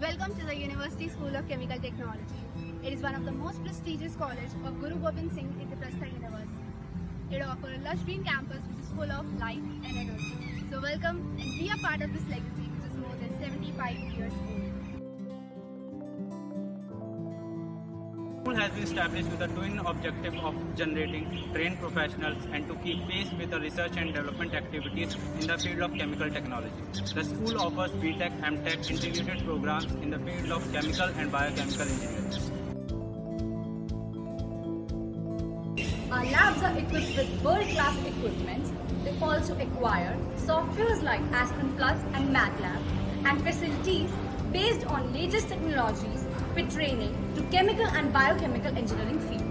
Welcome to the University School of Chemical Technology. It is one of the most prestigious colleges of Guru Gobind Singh Interprastha University. It offers a lush green campus which is full of life and energy. So welcome and be a part of this legacy which is more than 75 years old. The school has been established with the twin objective of generating trained professionals and to keep pace with the research and development activities in the field of chemical technology. The school offers B.Tech, MTech integrated programs in the field of chemical and biochemical engineering. Our labs are equipped with world-class equipment. They also acquire softwares like ASPEN PLUS and MATLAB and facilities based on latest technologies with training to chemical and biochemical engineering field.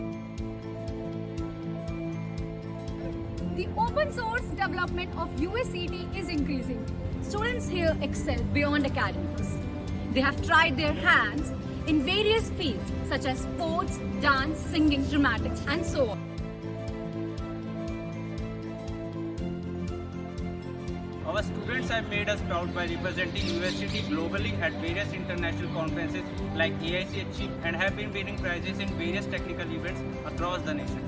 The open source development of USCT is increasing. Students here excel beyond academics. They have tried their hands in various fields such as sports, dance, singing, dramatics, and so on. Our students have made us proud by representing USCT globally at various international conferences like AICHE and have been winning prizes in various technical events across the nation.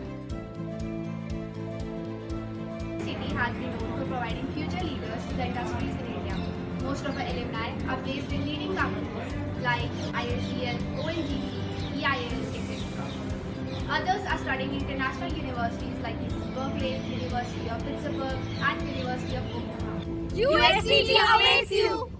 USCT has been known for providing future leaders to the industries in India. Most of our alumni are placed in leading companies like IOCL, ONGC, GAIL, etc. Others are studying in international universities like Berkley, University of Pittsburgh and University of Oklahoma. USCT awaits you!